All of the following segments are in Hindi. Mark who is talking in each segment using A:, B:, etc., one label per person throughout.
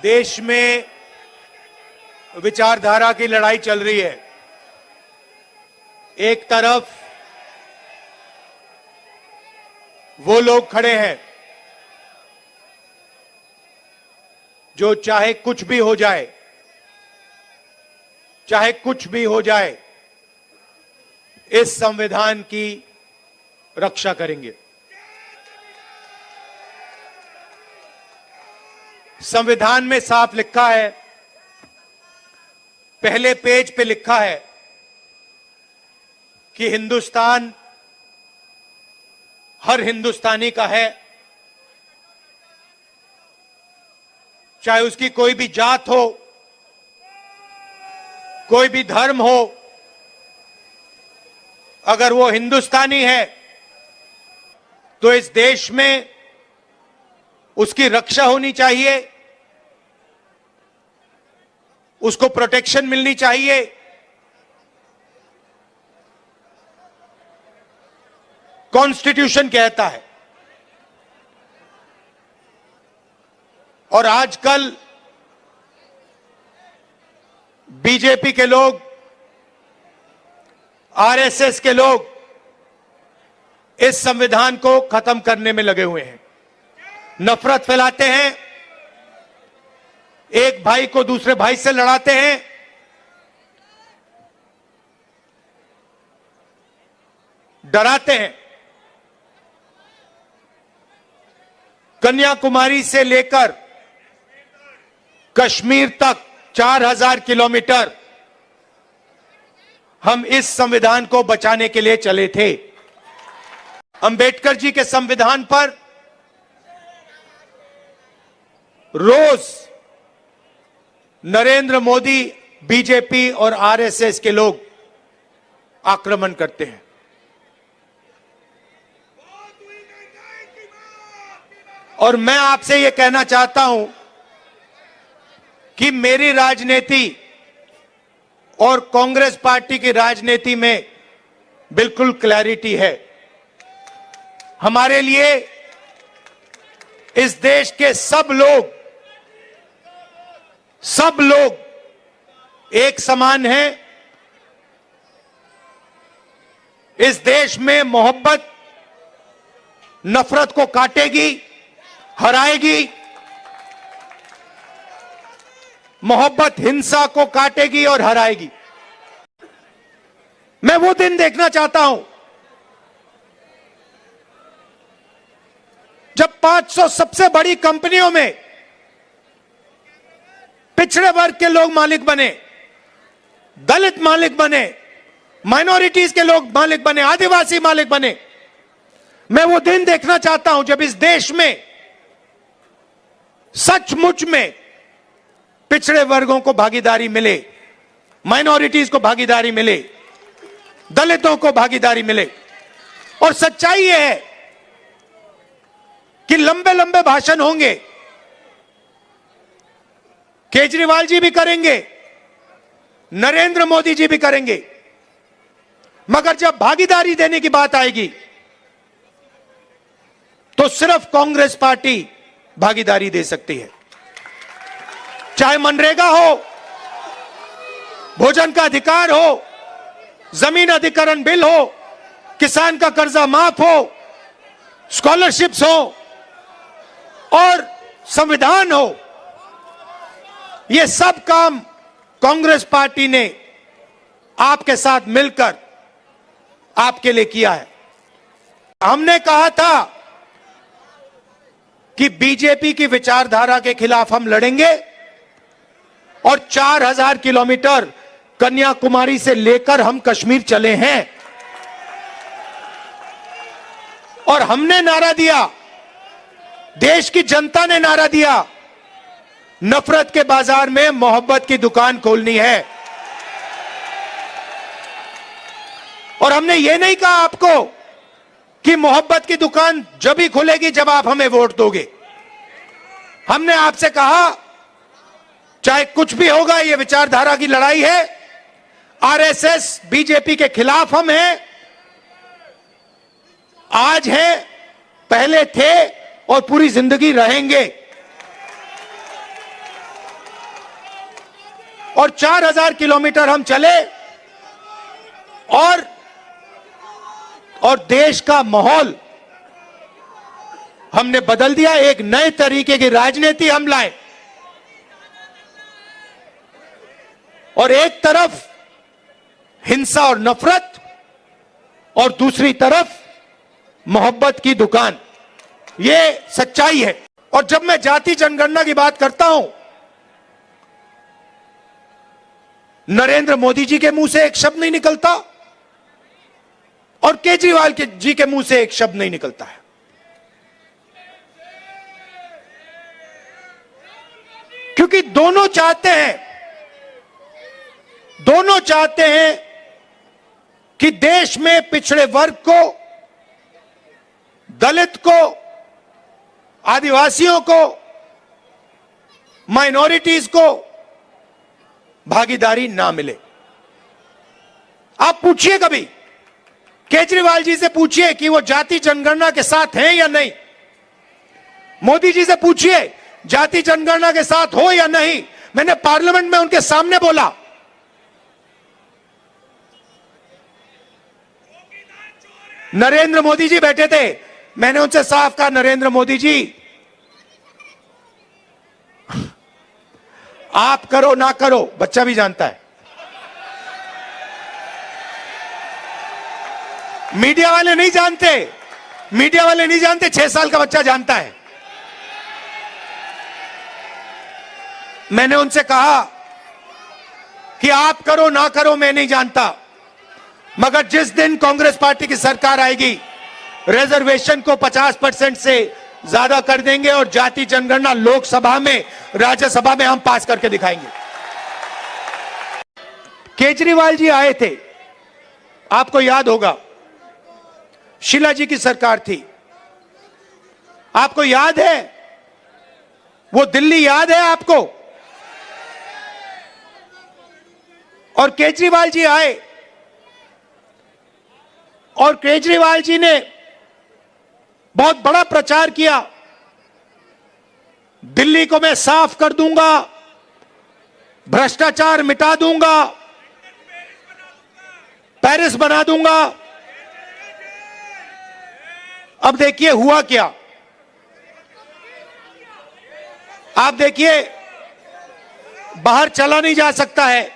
A: देश में विचारधारा की लड़ाई चल रही है। एक तरफ वो लोग खड़े हैं जो चाहे कुछ भी हो जाए, चाहे कुछ भी हो जाए, इस संविधान की रक्षा करेंगे। संविधान में साफ लिखा है, पहले पेज पे लिखा है कि हिंदुस्तान हर हिंदुस्तानी का है, चाहे उसकी कोई भी जात हो, कोई भी धर्म हो, अगर वो हिंदुस्तानी है तो इस देश में उसकी रक्षा होनी चाहिए, उसको प्रोटेक्शन मिलनी चाहिए। कॉन्स्टिट्यूशन कहता है। और आजकल बीजेपी के लोग, आरएसएस के लोग इस संविधान को खत्म करने में लगे हुए हैं। नफरत फैलाते हैं, एक भाई को दूसरे भाई से लड़ाते हैं, डराते हैं। कन्याकुमारी से लेकर कश्मीर तक 4000 किलोमीटर हम इस संविधान को बचाने के लिए चले थे। अंबेडकर जी के संविधान पर रोज नरेंद्र मोदी, बीजेपी और आरएसएस के लोग आक्रमण करते हैं। और मैं आपसे यह कहना चाहता हूं कि मेरी राजनीति और कांग्रेस पार्टी की राजनीति में बिल्कुल क्लैरिटी है। हमारे लिए इस देश के सब लोग एक समान हैं। इस देश में मोहब्बत नफरत को काटेगी, हराएगी। मोहब्बत हिंसा को काटेगी और हराएगी। मैं वो दिन देखना चाहता हूं जब 500 सबसे बड़ी कंपनियों में पिछड़े वर्ग के लोग मालिक बने, दलित मालिक बने, माइनॉरिटीज के लोग मालिक बने, आदिवासी मालिक बने। मैं वो दिन देखना चाहता हूं जब इस देश में सचमुच में पिछड़े वर्गों को भागीदारी मिले, माइनॉरिटीज को भागीदारी मिले, दलितों को भागीदारी मिले। और सच्चाई यह है कि लंबे लंबे भाषण होंगे, केजरीवाल जी भी करेंगे, नरेंद्र मोदी जी भी करेंगे, मगर जब भागीदारी देने की बात आएगी तो सिर्फ कांग्रेस पार्टी भागीदारी दे सकती है। चाहे मनरेगा हो, भोजन का अधिकार हो, जमीन अधिग्रहण बिल हो, किसान का कर्जा माफ हो, स्कॉलरशिप्स हो और संविधान हो, ये सब काम कांग्रेस पार्टी ने आपके साथ मिलकर आपके लिए किया है। हमने कहा था कि बीजेपी की विचारधारा के खिलाफ हम लड़ेंगे और 4000 किलोमीटर कन्याकुमारी से लेकर हम कश्मीर चले हैं। और हमने नारा दिया, देश की जनता ने नारा दिया, नफरत के बाजार में मोहब्बत की दुकान खोलनी है। और हमने ये नहीं कहा आपको कि मोहब्बत की दुकान जब ही खुलेगी जब आप हमें वोट दोगे। हमने आपसे कहा चाहे कुछ भी होगा, यह विचारधारा की लड़ाई है। आरएसएस, बीजेपी के खिलाफ हम हैं, आज हैं, पहले थे और पूरी जिंदगी रहेंगे। और 4000 किलोमीटर हम चले और देश का माहौल हमने बदल दिया। एक नए तरीके की राजनीति हम लाए और एक तरफ हिंसा और नफरत और दूसरी तरफ मोहब्बत की दुकान। यह सच्चाई है। और जब मैं जाति जनगणना की बात करता हूं, नरेंद्र मोदी जी के मुंह से एक शब्द नहीं निकलता और केजरीवाल जी के मुंह से एक शब्द नहीं निकलता है। क्योंकि दोनों चाहते हैं कि देश में पिछड़े वर्ग को, दलित को, आदिवासियों को, माइनॉरिटीज को भागीदारी ना मिले। आप पूछिए कभी केजरीवाल जी से पूछिए कि वो जाति जनगणना के साथ हैं या नहीं। मोदी जी से पूछिए जाति जनगणना के साथ हो या नहीं। मैंने पार्लियामेंट में उनके सामने बोला, नरेंद्र मोदी जी बैठे थे, मैंने उनसे साफ कहा, नरेंद्र मोदी जी आप करो ना करो, बच्चा भी जानता है। मीडिया वाले नहीं जानते, 6 साल का बच्चा जानता है। मैंने उनसे कहा कि आप करो ना करो मैं नहीं जानता, मगर जिस दिन कांग्रेस पार्टी की सरकार आएगी, रिजर्वेशन को 50% से ज्यादा कर देंगे और जाति जनगणना लोकसभा में, राज्यसभा में हम पास करके दिखाएंगे। केजरीवाल जी आए थे, आपको याद होगा, शीला जी की सरकार थी, आपको याद है वो दिल्ली, याद है आपको? और केजरीवाल जी आए और केजरीवाल जी ने बहुत बड़ा प्रचार किया, दिल्ली को मैं साफ कर दूंगा, भ्रष्टाचार मिटा दूंगा, पेरिस बना दूंगा। अब देखिए हुआ क्या। आप देखिए बाहर चला नहीं जा सकता है,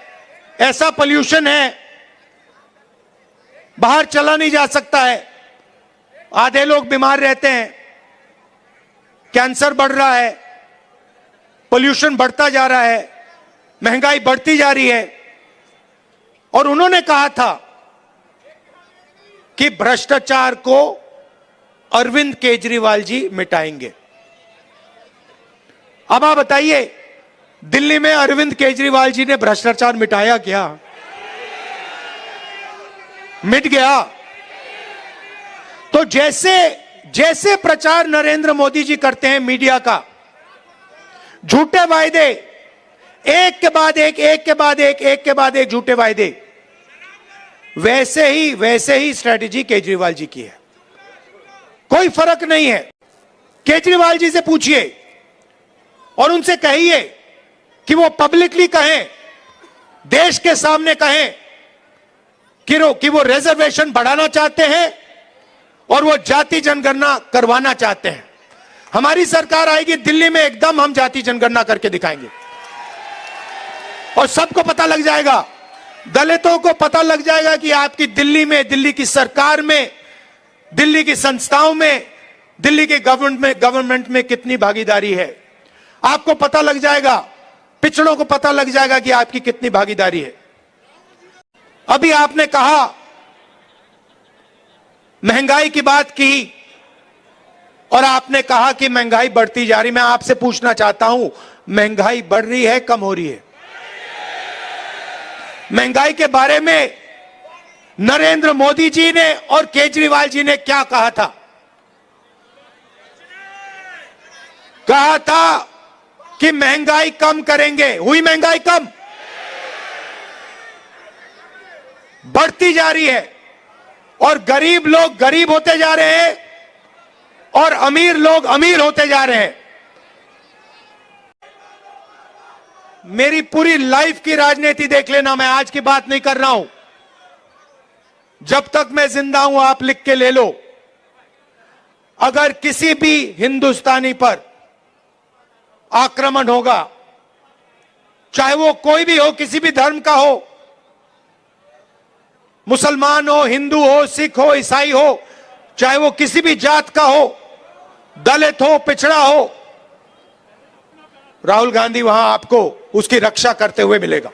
A: ऐसा पोल्यूशन है, बाहर चला नहीं जा सकता है, आधे लोग बीमार रहते हैं, कैंसर बढ़ रहा है, पोल्यूशन बढ़ता जा रहा है, महंगाई बढ़ती जा रही है। और उन्होंने कहा था कि भ्रष्टाचार को अरविंद केजरीवाल जी मिटाएंगे। अब आप बताइए, दिल्ली में अरविंद केजरीवाल जी ने भ्रष्टाचार मिटाया क्या? मिट गया। तो जैसे प्रचार नरेंद्र मोदी जी करते हैं मीडिया का, झूठे वायदे, एक के बाद एक झूठे वायदे, वैसे ही स्ट्रेटेजी केजरीवाल जी की है। कोई फर्क नहीं है। केजरीवाल जी से पूछिए और उनसे कहिए कि वो पब्लिकली कहें, देश के सामने कहें कि वो रिजर्वेशन बढ़ाना चाहते हैं और वो जाति जनगणना करवाना चाहते हैं। हमारी सरकार आएगी, दिल्ली में एकदम हम जाति जनगणना करके दिखाएंगे और सबको पता लग जाएगा, दलितों को पता लग जाएगा कि आपकी दिल्ली में, दिल्ली की सरकार में, दिल्ली की संस्थाओं में, दिल्ली के गवर्नमेंट में कितनी भागीदारी है। आपको पता लग जाएगा, पिछड़ों को पता लग जाएगा कि आपकी कितनी भागीदारी है। अभी आपने कहा, महंगाई की बात की और आपने कहा कि महंगाई बढ़ती जा रही। मैं आपसे पूछना चाहता हूं, महंगाई बढ़ रही है, कम हो रही है? महंगाई के बारे में नरेंद्र मोदी जी ने और केजरीवाल जी ने क्या कहा था? कहा था कि महंगाई कम करेंगे। हुई महंगाई कम? बढ़ती जा रही है और गरीब लोग गरीब होते जा रहे हैं और अमीर लोग अमीर होते जा रहे हैं। मेरी पूरी लाइफ की राजनीति देख लेना, मैं आज की बात नहीं कर रहा हूं। जब तक मैं जिंदा हूं, आप लिख के ले लो, अगर किसी भी हिंदुस्तानी पर आक्रमण होगा, चाहे वो कोई भी हो, किसी भी धर्म का हो, मुसलमान हो, हिंदू हो, सिख हो, ईसाई हो, चाहे वो किसी भी जात का हो, दलित हो, पिछड़ा हो, राहुल गांधी वहां आपको उसकी रक्षा करते हुए मिलेगा।